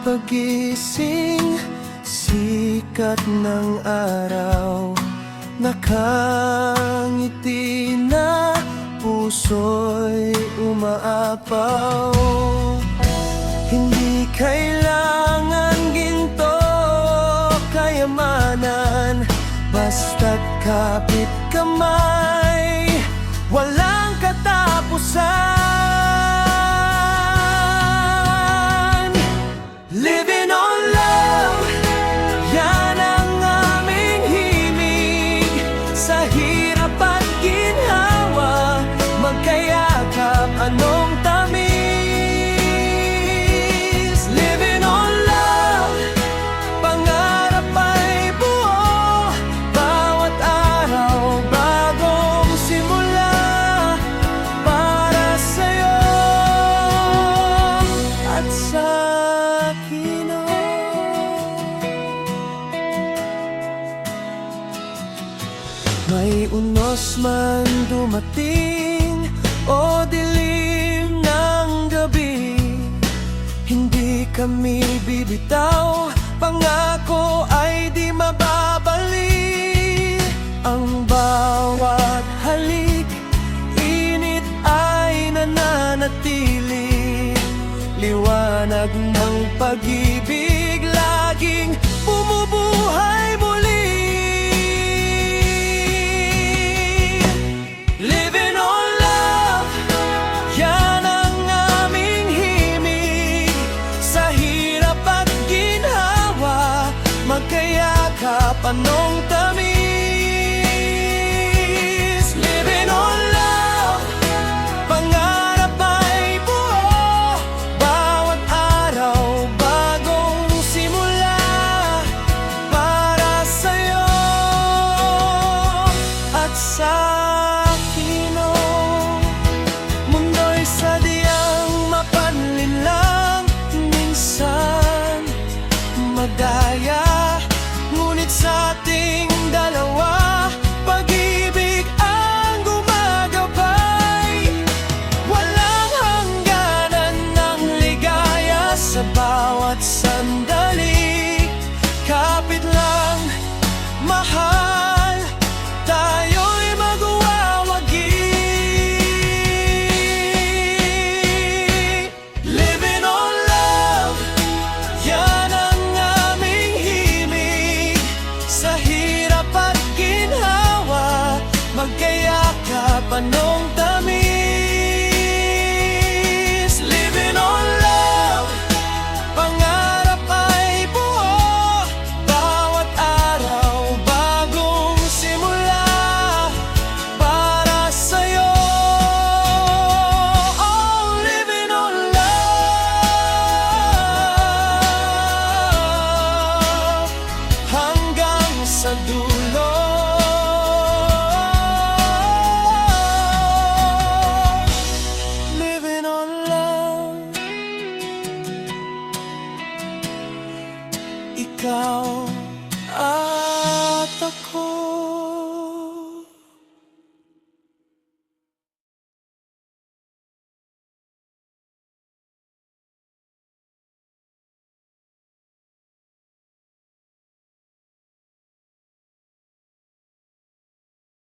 pagising, sikat ng araw, nakangiti na puso'y umaapaw. Hindi kailangan ginto, kayamanan, basta't kapit kamay, walang katapusan. Living on love, yan ang aming himig. Sa hirap at ginhawa, magkayakap, anong tamis. Living on love, pangarap ay buo, bawat araw bagong simula para sa'yo at sa akin. May unos man dumating o dilim ng gabi, hindi kami bibitaw, pangako ay di mababali. Ang bawat halik, init ay nananatili, liwanag ng pag-ibig laging bumubuhay muli. Living on love, yan ang aming himig. Sa hirap at ginhawa, magkayakap, anong tamis. Living on love, pangarap ay buo, bawat araw bagong simula para sa'yo at sa akin. Mundo'y sadyang mapanlin lang, minsan madaya, ngunit sa ating dalawa, pag-ibig ang gumagabay. Walang hangganan ng ligaya sa bawat sandali. Kapit lang, mahal, tayo'y magwawagi. Living on love, yan ang aming himig. Sa hirap at ginhawa, magkayakap, anong tamis. Living on love, pangarap ay buo, bawat araw bagong simula para sa'yo. Oh, living on love, hanggang sa dulo. Living on love, ikaw at ako.